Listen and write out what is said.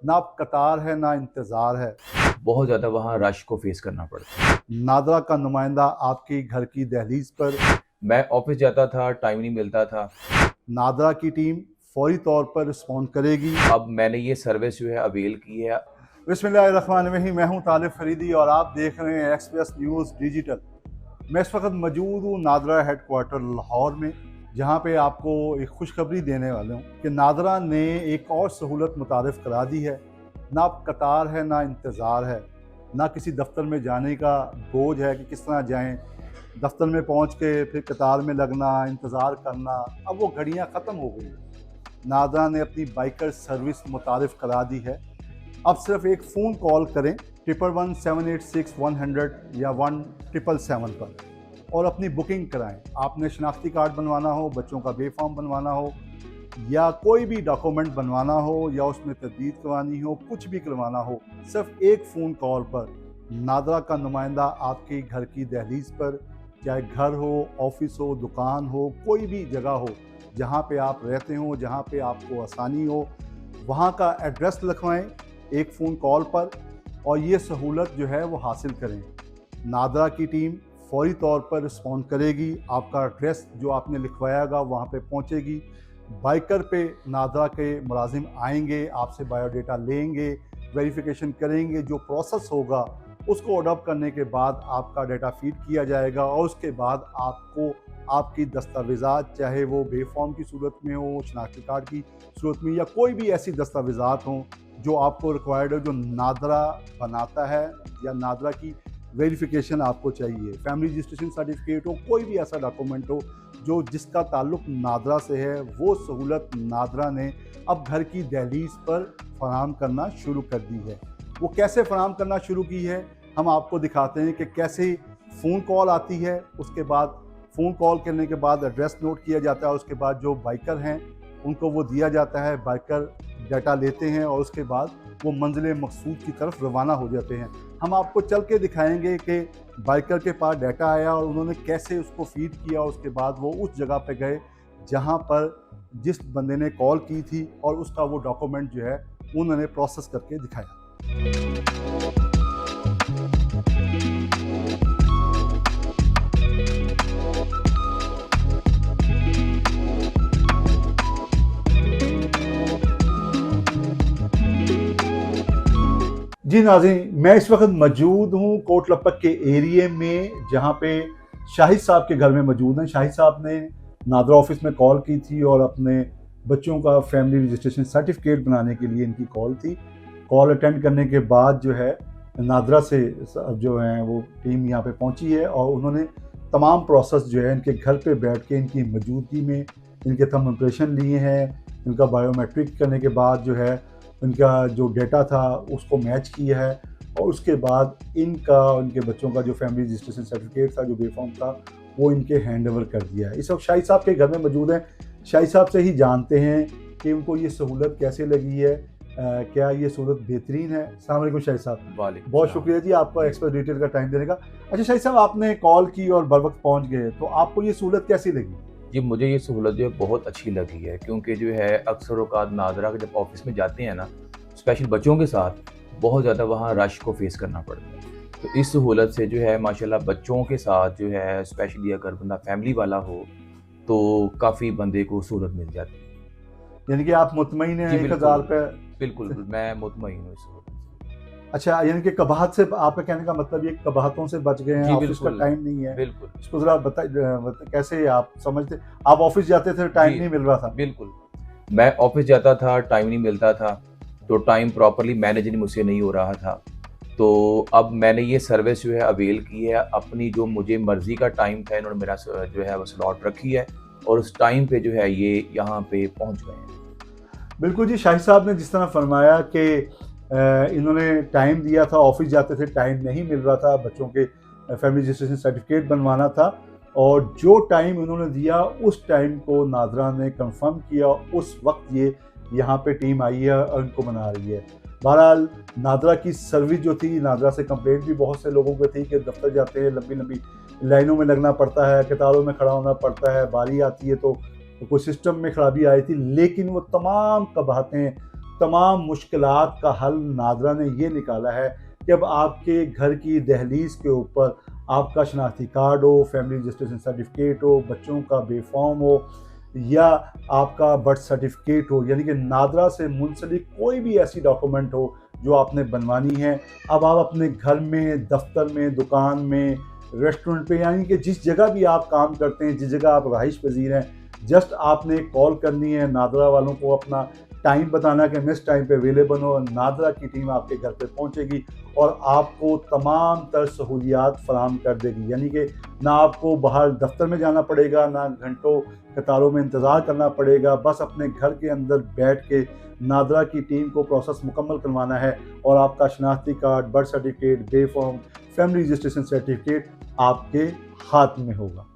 ना कतार है ना इंतज़ार है। बहुत ज़्यादा वहाँ रश को फेस करना पड़ता है। नादरा का नुमाइंदा आपकी घर की दहलीज पर। मैं ऑफिस जाता था, टाइम नहीं मिलता था। नादरा की टीम फौरी तौर पर रिस्पॉन्ड करेगी। अब मैंने ये सर्विस जो है अवेल की है। बिस्मिल्लाहिर्रहमानिर्रहीम, मैं हूं तालिब फरीदी और आप देख रहे हैं एक्सप्रेस न्यूज़ डिजिटल। मैं इस वक्त मौजूद हूँ नादरा हेडक्वार्टर लाहौर में, जहाँ पे आपको एक खुशखबरी देने वाले हूँ कि नादरा ने एक और सहूलत मुतारिफ करा दी है। ना कतार है ना इंतज़ार है, ना किसी दफ्तर में जाने का बोझ है कि किस तरह जाएं, दफ्तर में पहुँच के फिर कतार में लगना, इंतज़ार करना। अब वो घड़ियाँ ख़त्म हो गई हैं। नादरा ने अपनी बाइकर सर्विस मुतारिफ करा दी है। अब सिर्फ एक फ़ोन कॉल करें 111-786-100 या 1777 पर और अपनी बुकिंग कराएं। आपने शनाख्ती कार्ड बनवाना हो, बच्चों का बे फॉर्म बनवाना हो या कोई भी डॉक्यूमेंट बनवाना हो या उसमें तजदीद करवानी हो, कुछ भी करवाना हो, सिर्फ एक फ़ोन कॉल पर नादरा का नुमाइंदा आपके घर की दहलीज पर, चाहे घर हो, ऑफिस हो, दुकान हो, कोई भी जगह हो जहाँ पे आप रहते हो, जहाँ पे आपको आसानी हो, वहाँ का एड्रेस लिखवाएं एक फ़ोन कॉल पर और ये सहूलत जो है वो हासिल करें। नादरा की टीम फौरी तौर पर रिस्पॉन्ड करेगी। आपका एड्रेस जो आपने लिखवायागा वहाँ पे पहुँचेगी। बाइकर पे नादरा के मुलाजिम आएंगे, आपसे बायोडाटा लेंगे, वेरिफिकेशन करेंगे। जो प्रोसेस होगा उसको अडॉप्ट करने के बाद आपका डाटा फीड किया जाएगा और उसके बाद आपको आपकी दस्तावेज़ात, चाहे वो बे फॉर्म की सूरत में हो, शनाख्ती कार्ड की सूरत में या कोई भी ऐसी दस्तावेज़ात हों जो आपको रिक्वायर्ड हो, जो नादरा बनाता है या नादरा की वेरिफिकेशन आपको चाहिए, फैमिली रजिस्ट्रेशन सर्टिफिकेट हो, कोई भी ऐसा डॉक्यूमेंट हो जो जिसका ताल्लुक नादरा से है, वो सहूलत नादरा ने अब घर की दहलीज पर फराहम करना शुरू कर दी है। वो कैसे फराहम करना शुरू की है, हम आपको दिखाते हैं कि कैसे फ़ोन कॉल आती है, उसके बाद फ़ोन कॉल करने के बाद एड्रेस नोट किया जाता है, उसके बाद जो बाइकर हैं उनको वो दिया जाता है, बाइकर डाटा लेते हैं और उसके बाद वो मंजिल मकसूद की तरफ रवाना हो जाते हैं। हम आपको चल के दिखाएंगे कि बाइकर के पास डाटा आया और उन्होंने कैसे उसको फीड किया, उसके बाद वो उस जगह पे गए जहाँ पर जिस बंदे ने कॉल की थी और उसका वो डॉक्यूमेंट जो है उन्होंने प्रोसेस करके दिखाया। जी नाज़रीन, मैं इस वक्त मौजूद हूँ कोट लपक के एरिए में, जहाँ पे शाहिद साहब के घर में मौजूद हैं। शाहिद साहब ने नादरा ऑफिस में कॉल की थी और अपने बच्चों का फैमिली रजिस्ट्रेशन सर्टिफिकेट बनाने के लिए इनकी कॉल थी। कॉल अटेंड करने के बाद जो है नादरा से जो है वो टीम यहाँ पे पहुँची है और उन्होंने तमाम प्रोसेस जो है इनके घर पे बैठ के इनकी मौजूदगी में इनके थंब इम्प्रेशन लिए हैं। इनका बायोमेट्रिक करने के बाद जो है इनका जो डेटा था उसको मैच किया है और उसके बाद इनके बच्चों का जो फैमिली रजिस्ट्रेशन सर्टिफिकेट था, जो बे फॉर्म था, वो इनके हैंड ओवर कर दिया है। इस वक्त शाहिद साहब के घर में मौजूद हैं। शाहिद साहब से ही जानते हैं कि उनको ये सहूलत कैसे लगी है, क्या ये सहूलत बेहतरीन है। अस्सलाम वालेकुम शाहिद साहब। बहुत शुक्रिया जी आपका एक्सप्रेस डिटेल का टाइम देने का। अच्छा शाहिद साहब, आपने कॉल की और बर वक्त पहुँच गए, तो आपको ये सहूलत कैसी लगी? जी, मुझे ये सहूलत जो है बहुत अच्छी लगी है, क्योंकि जो है अक्सर औक़ात नादरा के जब ऑफिस में जाते हैं ना, स्पेशल बच्चों के साथ, बहुत ज़्यादा वहाँ रश को फेस करना पड़ता है। तो इस सहूलत से जो है माशाल्लाह बच्चों के साथ जो है, स्पेशली अगर बंदा फैमिली वाला हो तो काफ़ी बंदे को सहूलत मिल जाती है। यानी कि आप मुतमईन हैं जी 1000 पे? बिल्कुल, मैं मुतमईन हूँ इस सहूलत से। अच्छा, यानी कि कबाहत से आपका कहने का मतलब ये कबाहतों से बच गए हैं, जी ऑफिस का बिल्कुल, टाइम नहीं है। बिल्कुल। इसको ज़रा कैसे आप समझते, आप ऑफिस जाते थे, टाइम जी, नहीं मिल रहा था? बिल्कुल। मैं ऑफिस जाता था, टाइम नहीं मिलता था, तो टाइम प्रॉपर्ली मैनेज मुझसे नहीं हो रहा था। तो अब मैंने ये सर्विस जो है अवेल की है, अपनी जो मुझे मर्ज़ी का टाइम था इन्होंने मेरा जो है वो स्लॉट रखी है और उस टाइम पे जो है ये यहाँ पे पहुँच गए हैं। बिल्कुल जी, शाहिद साहब ने जिस तरह फरमाया कि इन्होंने टाइम दिया था, ऑफिस जाते थे, टाइम नहीं मिल रहा था, बच्चों के फैमिली रजिस्ट्रेशन सर्टिफिकेट बनवाना था और जो टाइम उन्होंने दिया उस टाइम को नादरा ने कंफर्म किया, उस वक्त ये यहाँ पे टीम आई है और इनको बना रही है। बहरहाल नादरा की सर्विस जो थी, नादरा से कंप्लेंट भी बहुत से लोगों को थी कि दफ्तर जाते हैं लंबी लंबी लाइनों में लगना पड़ता है, कतारों में खड़ा होना पड़ता है, बारी आती है तो कोई सिस्टम में खराबी आई थी, लेकिन वो तमाम कबाहतें तमाम मुश्किलात का हल नादरा ने ये निकाला है कि अब आपके घर की दहलीज के ऊपर आपका शनाख्ती कार्ड हो, फैमिली रजिस्ट्रेशन सर्टिफिकेट हो, बच्चों का बे फॉर्म हो या आपका बर्थ सर्टिफिकेट हो, यानी कि नादरा से मुंसलिक कोई भी ऐसी डॉक्यूमेंट हो जो आपने बनवानी है, अब आप अपने घर में, दफ्तर में, दुकान में, रेस्टोरेंट पे, यानी कि जिस जगह भी आप काम करते हैं, जिस जगह आप रहाइश पजीर हैं, जस्ट आपने कॉल करनी है, नादरा वालों को अपना टाइम बताना कि मैं इस टाइम पे अवेलेबल हो, नादरा की टीम आपके घर पे पहुंचेगी और आपको तमाम तर सहूलियात फराहम कर देगी। यानी कि ना आपको बाहर दफ्तर में जाना पड़ेगा, ना घंटों कतारों में इंतज़ार करना पड़ेगा, बस अपने घर के अंदर बैठ के नादरा की टीम को प्रोसेस मुकम्मल करवाना है और आपका शनाख्ती card, birth certificate, B form, family registration certificate आपके हाथ में होगा।